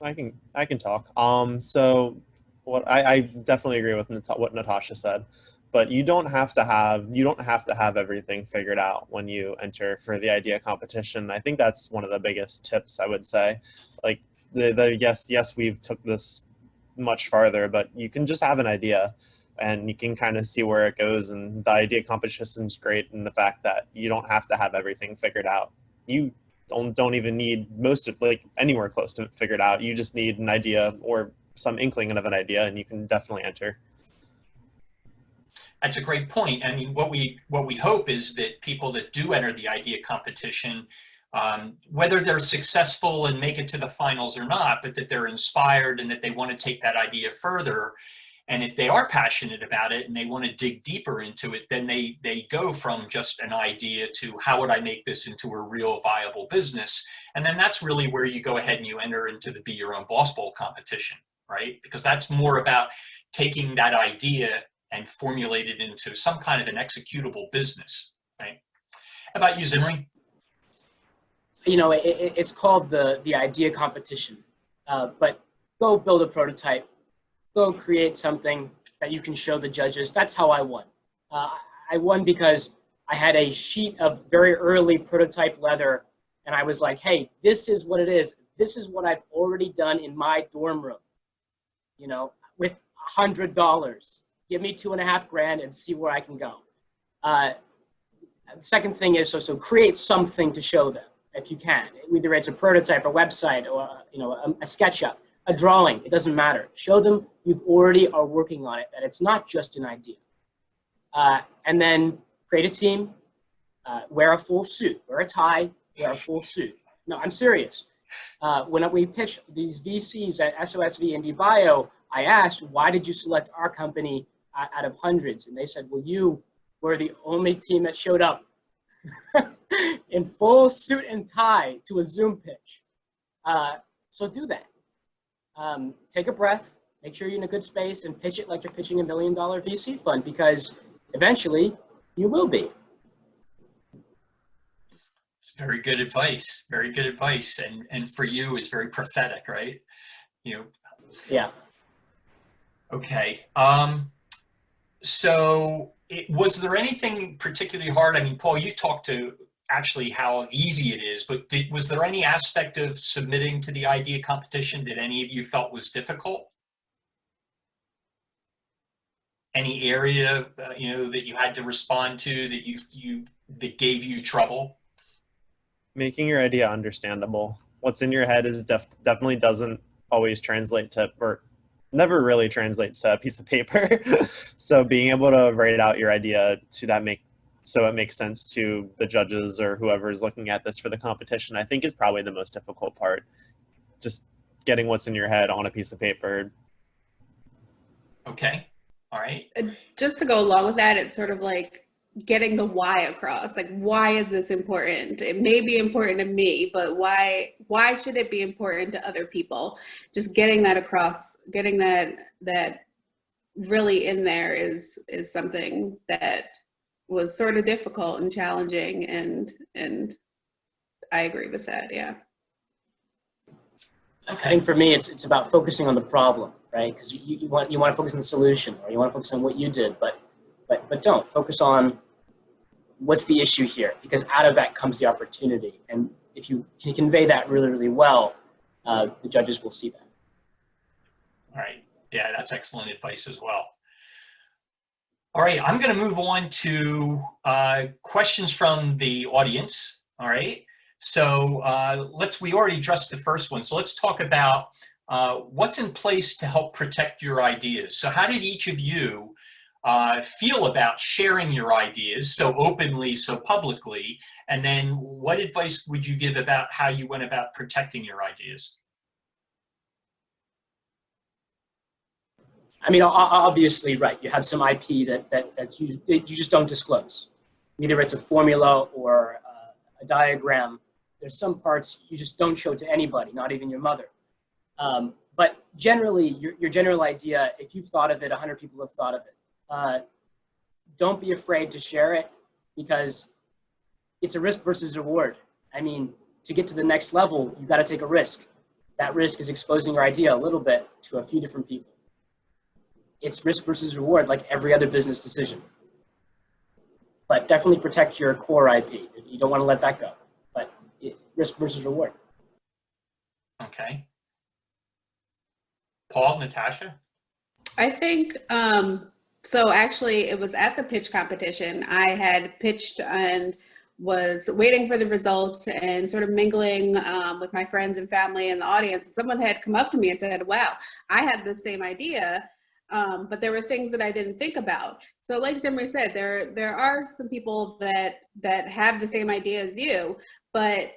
I can talk. So what I definitely agree with what Natasha said. But you don't have to have everything figured out when you enter for the idea competition. I think that's one of the biggest tips, I would say. Like yes, we've took this much farther, but you can just have an idea and you can kind of see where it goes. And the idea competition is great in the fact that you don't have to have everything figured out. You don't even need anywhere close to it figured out. You just need an idea or some inkling of an idea, and you can definitely enter. That's a great point. I mean, what we hope is that people that do enter the idea competition, whether they're successful and make it to the finals or not, but that they're inspired and that they want to take that idea further. And if they are passionate about it and they want to dig deeper into it, then they go from just an idea to how would I make this into a real viable business? And then that's really where you go ahead and you enter into the Be Your Own Boss Bowl competition, right? Because that's more about taking that idea and formulate it into some kind of an executable business, right? How about you, Zimri? It's called the idea competition, but go build a prototype, go create something that you can show the judges. That's how I won. I won because I had a sheet of very early prototype leather, and I was like, hey, this is what it is. This is what I've already done in my dorm room, you know, with $100. Give me $2,500 and see where I can go. The second thing is, so create something to show them if you can. Either it's a prototype, a website, or a SketchUp, a drawing. It doesn't matter. Show them you've already are working on it, that it's not just an idea. And then create a team. Wear a full suit. Wear a tie. Wear a full suit. No, I'm serious. When we pitched these VCs at SOSV and DBio, I asked, why did you select our company out of hundreds? And they said, well, you were the only team that showed up in full suit and tie to a Zoom pitch. So do that. Take a breath, make sure you're in a good space, and pitch it like you're pitching $1 million VC fund, because eventually you will be. It's very good advice. Very good advice. And for you, it's very prophetic, right? You know. Yeah. Okay. So was there anything particularly hard? I mean, Paul, you talked to actually how easy it is, but was there any aspect of submitting to the idea competition that any of you felt was difficult? Any area, that you had to respond to that gave you trouble? Making your idea understandable. What's in your head is definitely doesn't always translate to, or never really translates to a piece of paper. So being able to write out your idea so it makes sense to the judges or whoever's looking at this for the competition, I think is probably the most difficult part. Just getting what's in your head on a piece of paper. Okay. All right. Just to go along with that, it's sort of like getting the why across. Like, why is this important? It may be important to me, but why should it be important to other people? Just getting that across, getting that really in there is something that was sort of difficult and challenging, and I agree with that. Yeah. I think for me, it's about focusing on the problem, right? Because you want to focus on the solution, or you want to focus on what you did, but don't focus on what's the issue here, because out of that comes the opportunity. And if you can convey that really, really well, the judges will see that. All right. Yeah, that's excellent advice as well. All right, I'm going to move on to questions from the audience. All right. So we already addressed the first one. So let's talk about what's in place to help protect your ideas. So how did each of you feel about sharing your ideas so openly, so publicly? And then what advice would you give about how you went about protecting your ideas? I mean, obviously, right. You have some IP that you just don't disclose. Either it's a formula or a diagram. There's some parts you just don't show to anybody, not even your mother. But generally, your general idea, if you've thought of it, 100 people have thought of it. Don't be afraid to share it, because it's a risk versus reward. I mean, to get to the next level, you've got to take a risk. That risk is exposing your idea a little bit to a few different people. It's risk versus reward, like every other business decision. But definitely protect your core IP. You don't want to let that go. But risk versus reward. Okay. Paul, Natasha? I think, so actually it was at the pitch competition. I had pitched and was waiting for the results and sort of mingling with my friends and family in the audience. And someone had come up to me and said, wow, I had the same idea, but there were things that I didn't think about. So like Zimri said, there are some people that have the same idea as you, but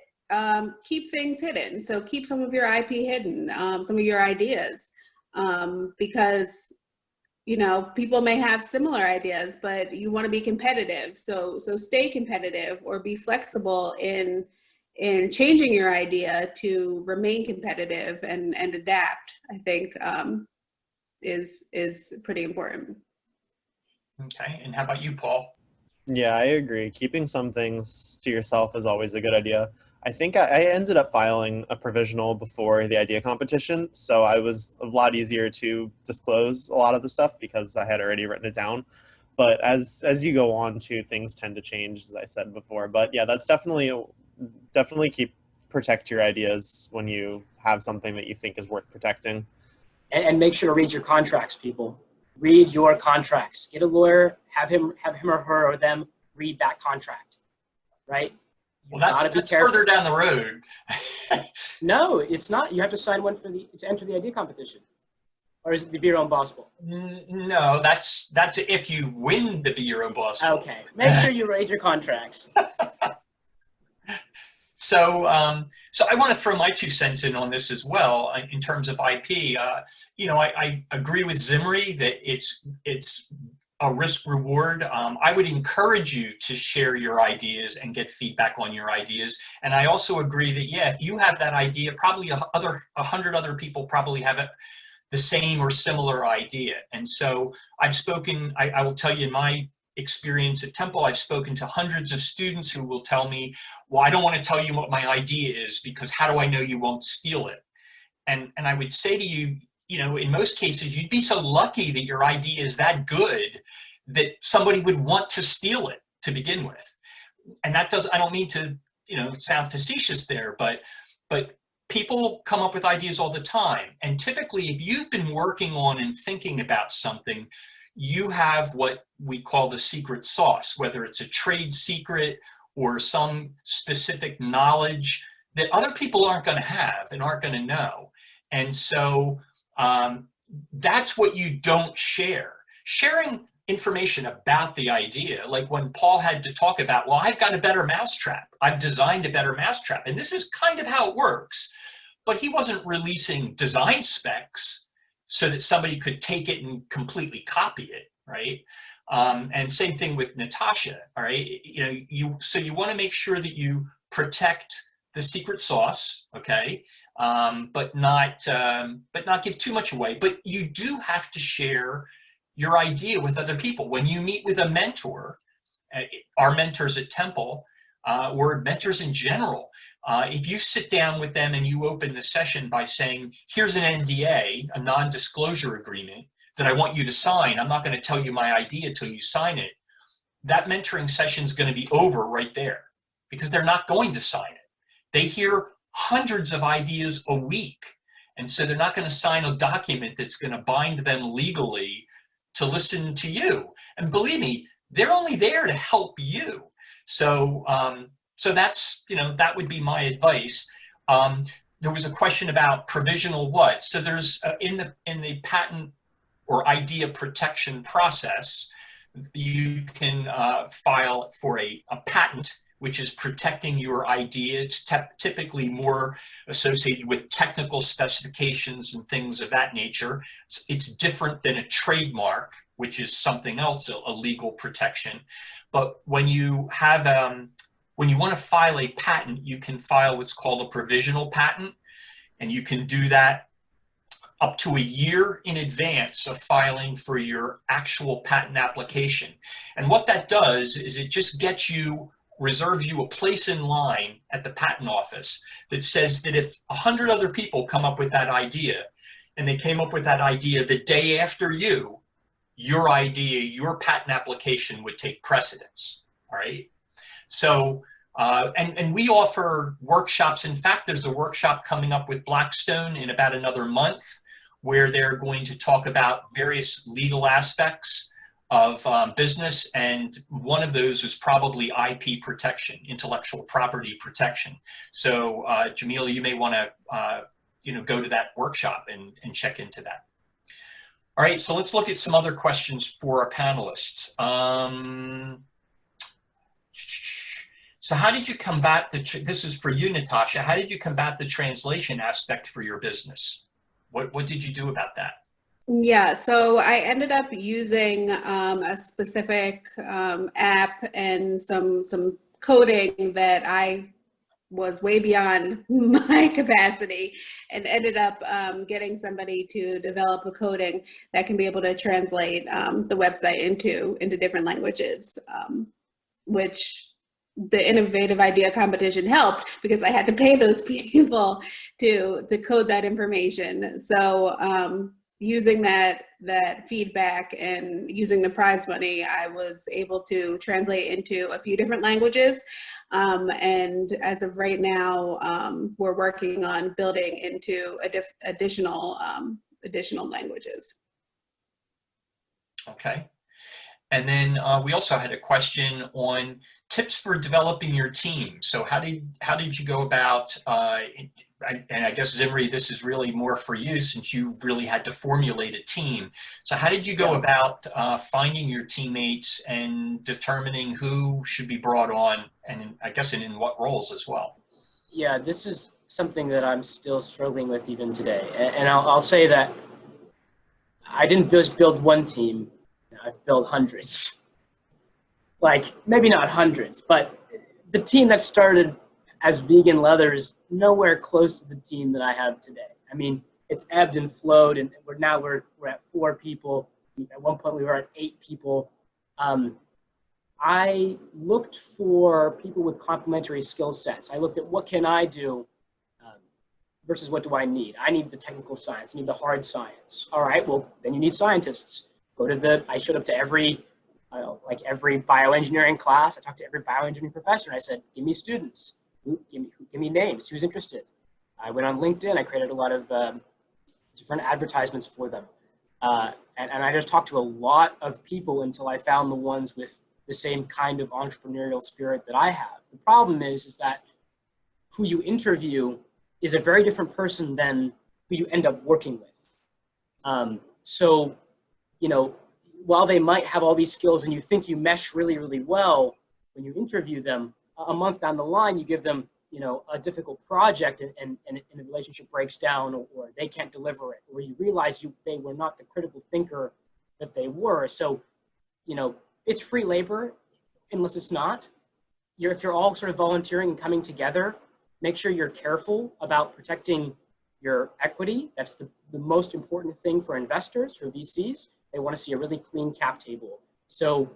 keep things hidden. So keep some of your IP hidden, some of your ideas, because people may have similar ideas, but you want to be competitive. So stay competitive, or be flexible in changing your idea to remain competitive and adapt, I think, is pretty important. Okay, and how about you, Paul? Yeah, I agree. Keeping some things to yourself is always a good idea. I think I ended up filing a provisional before the idea competition, so I was a lot easier to disclose a lot of the stuff because I had already written it down. but as you go on too, things tend to change, as I said before. But yeah, that's definitely protect your ideas when you have something that you think is worth protecting. And make sure to read your contracts, people. Read your contracts. Get a lawyer, have him or her or them read that contract, right? Well, that's further down the road. No, it's not. You have to sign one to enter the idea competition. Or is it the Be Your Own Boss Bowl? No, that's if you win the Be Your Own Boss Bowl. Okay, make sure you read your contracts. So I want to throw my 2 cents in on this as well in terms of IP. I agree with Zimri that it's a risk reward. I would encourage you to share your ideas and get feedback on your ideas. And I also agree that, yeah, if you have that idea, probably 100 other people probably have the same or similar idea. And so I've spoken, I will tell you in my experience at Temple, I've spoken to hundreds of students who will tell me, well, I don't want to tell you what my idea is because how do I know you won't steal it? And I would say to you, in most cases, you'd be so lucky that your idea is that good that somebody would want to steal it to begin with. And I don't mean to, sound facetious there, but people come up with ideas all the time. And typically, if you've been working on and thinking about something, you have what we call the secret sauce, whether it's a trade secret or some specific knowledge that other people aren't going to have and aren't going to know. And so that's what you don't share. Sharing information about the idea, like when Paul had to talk about, well, I've got a better mousetrap. I've designed a better mousetrap. And this is kind of how it works. But he wasn't releasing design specs so that somebody could take it and completely copy it, right? And same thing with Natasha, all right? So you want to make sure that you protect the secret sauce, okay? But not give too much away. But you do have to share your idea with other people. When you meet with a mentor, our mentors at Temple, or mentors in general, if you sit down with them and you open the session by saying, here's an NDA, a non-disclosure agreement that I want you to sign. I'm not going to tell you my idea till you sign it. That mentoring session is going to be over right there because they're not going to sign it. They hear hundreds of ideas a week. And so they're not going to sign a document that's going to bind them legally to listen to you. And believe me, they're only there to help you. So that's, that would be my advice. There was a question about provisional what? So there's in the patent or idea protection process, you can file for a patent, which is protecting your idea. It's typically more associated with technical specifications and things of that nature. It's different than a trademark, which is something else, a legal protection. But when you have, when you want to file a patent, you can file what's called a provisional patent, and you can do that up to a year in advance of filing for your actual patent application. And what that does is it just reserves you a place in line at the patent office that says that if 100 other people come up with that idea, and they came up with that idea the day after you, your idea, your patent application would take precedence, all right? So, and we offer workshops. In fact, there's a workshop coming up with Blackstone in about another month where they're going to talk about various legal aspects of business, and one of those is probably IP protection, intellectual property protection. So, Jamila, you may want to, go to that workshop and check into that. All right, so let's look at some other questions for our panelists. So how did you combat this is for you, Natasha, how did you combat the translation aspect for your business? What did you do about that? Yeah, so I ended up using a specific app and some coding that I was way beyond my capacity, and ended up getting somebody to develop a coding that can be able to translate the website into different languages, which the innovative idea competition helped because I had to pay those people to code that information. So using that feedback and using the prize money, I was able to translate into a few different languages. And as of right now, we're working on building into additional languages. Okay. And then we also had a question on tips for developing your team. So how did you go about, and I guess Zimri, this is really more for you since you really had to formulate a team. So how did you go about finding your teammates and determining who should be brought on, and I guess in what roles as well? Yeah, this is something that I'm still struggling with even today. And I'll say that I didn't just build one team. I've built hundreds. Like, maybe not hundreds, but the team that started as Vegan Leather is nowhere close to the team that I have today. I mean, it's ebbed and flowed, and we're at 4 people. At one point, we were at 8 people. I looked for people with complementary skill sets. I looked at what can I do versus what do I need. I need the technical science. I need the hard science. All right, well, then you need scientists. I showed up to every bioengineering class. I talked to every bioengineering professor, and I said, give me students. Give me names. Who's interested? I went on LinkedIn. I created a lot of different advertisements for them. And I just talked to a lot of people until I found the ones with the same kind of entrepreneurial spirit that I have. The problem is that who you interview is a very different person than who you end up working with. So, you know, while they might have all these skills and you think you mesh really, really well, when you interview them, a month down the line, you give them, you know, a difficult project and the relationship breaks down, or they can't deliver it, or you realize they were not the critical thinker that they were. So, you know, it's free labor unless it's not. If you're all sort of volunteering and coming together, make sure you're careful about protecting your equity. That's the most important thing for investors, for VCs. They want to see a really clean cap table. So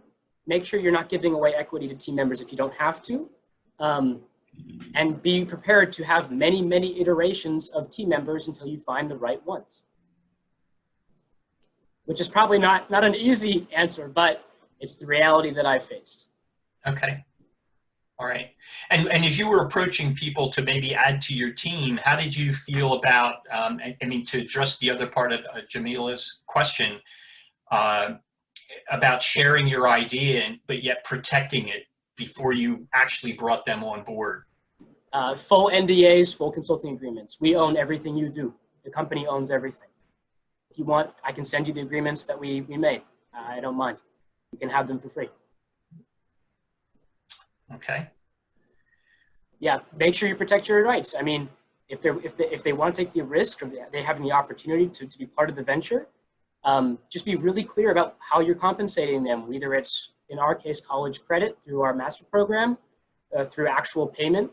make sure you're not giving away equity to team members if you don't have to. And be prepared to have many, many iterations of team members until you find the right ones. Which is probably not an easy answer, but it's the reality that I faced. Okay. All right. And as you were approaching people to maybe add to your team, how did you feel about, I mean, to address the other part of Jamila's question, about sharing your idea, but yet protecting it before you actually brought them on board? Full NDAs, full consulting agreements. We own everything you do. The company owns everything. If you want, I can send you the agreements that we made. I don't mind. You can have them for free. Okay. Yeah, make sure you protect your rights. I mean, if they want to take the risk, or they have the opportunity to be part of the venture, just be really clear about how you're compensating them. Either it's, in our case, college credit through our master program, through actual payment,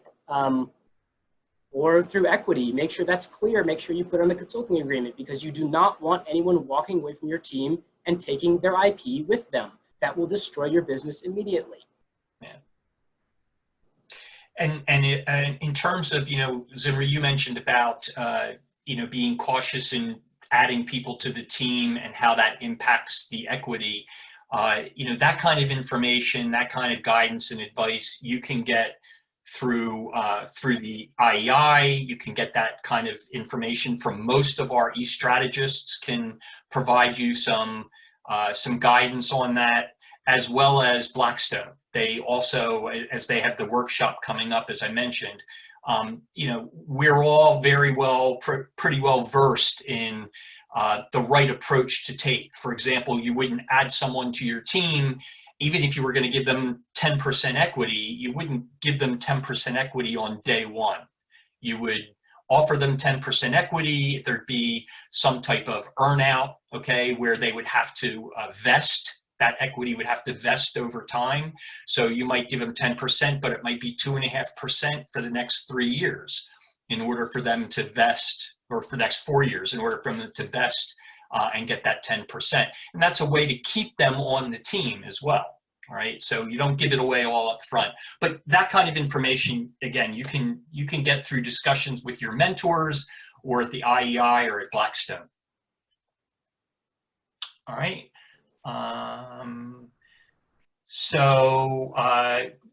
or through equity. Make sure that's clear. Make sure you put on the consulting agreement, because you do not want anyone walking away from your team and taking their IP with them. That will destroy your business immediately. Yeah. And in terms of, you know, Zimri, you mentioned about, you know, being cautious in adding people to the team and how that impacts the equity. You know, that kind of information, that kind of guidance and advice you can get through the IEI. You can get that kind of information from most of our e-strategists, can provide you some guidance on that, as well as Blackstone. They also, as they have the workshop coming up, as I mentioned, you know, we're all pretty well versed in the right approach to take. For example, you wouldn't add someone to your team, even if you were going to give them 10% equity, you wouldn't give them 10% equity on day one. You would offer them 10% equity. There'd be some type of earnout, okay, where they would have to vest. That equity would have to vest over time. So you might give them 10%, but it might be 2.5% for the next 3 years in order for them to vest, or for the next 4 years in order for them to vest and get that 10%. And that's a way to keep them on the team as well. All right, so you don't give it away all up front. But that kind of information, again, you can get through discussions with your mentors, or at the IEI, or at Blackstone. All right. So,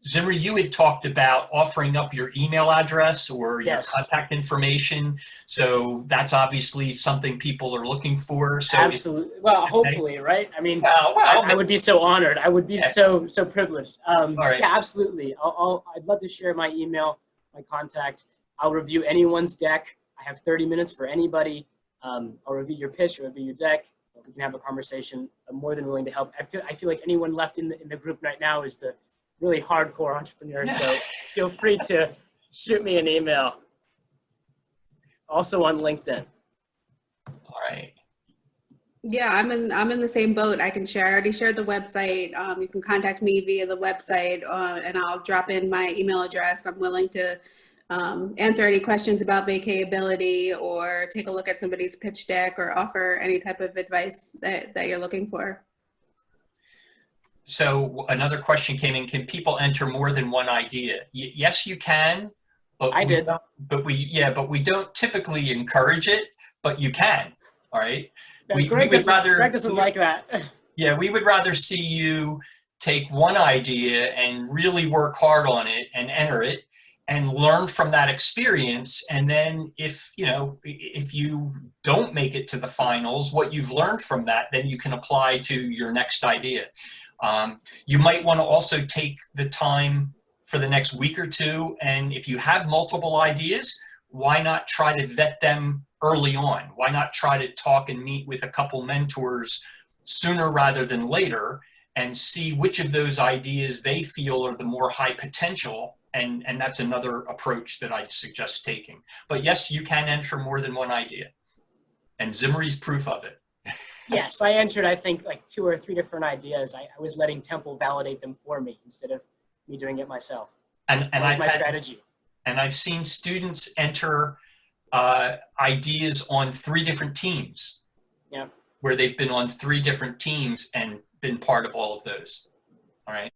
Zimri, you had talked about offering up your email address or your Yes. contact information. So that's obviously something people are looking for. So Absolutely. Well, hopefully, right? I mean, well, I would be so honored. I would be Yeah. so privileged. All right. Yeah, absolutely. I'd love to share my email, my contact. I'll review anyone's deck. I have 30 minutes for anybody. I'll review your pitch, I'll review your deck. We can have a conversation. I'm more than willing to help. I feel like anyone left in the group right now is the really hardcore entrepreneur. So feel free to shoot me an email. Also on LinkedIn. All right. Yeah, I'm in the same boat. I already shared the website. You can contact me via the website, and I'll drop in my email address. I'm willing to answer any questions about Vacatability or take a look at somebody's pitch deck or offer any type of advice that you're looking for. So another question came in: can people enter more than one idea? Yes, you can. But I did. But we don't typically encourage it. But you can. All right. Greg doesn't like that. Yeah, we would rather see you take one idea and really work hard on it and enter it and learn from that experience. And then if you don't make it to the finals, what you've learned from that, then you can apply to your next idea. You might want to also take the time for the next week or two. And if you have multiple ideas, why not try to vet them early on? Why not try to talk and meet with a couple mentors sooner rather than later and see which of those ideas they feel are the more high potential? And that's another approach that I suggest taking. But yes, you can enter more than one idea. And Zimri's proof of it. Yes, I entered, I think, like 2 or 3 different ideas. I was letting Temple validate them for me instead of me doing it myself. And That was my strategy. And I've seen students enter ideas on 3 different teams. Yeah. Where they've been on 3 different teams and been part of all of those. All right.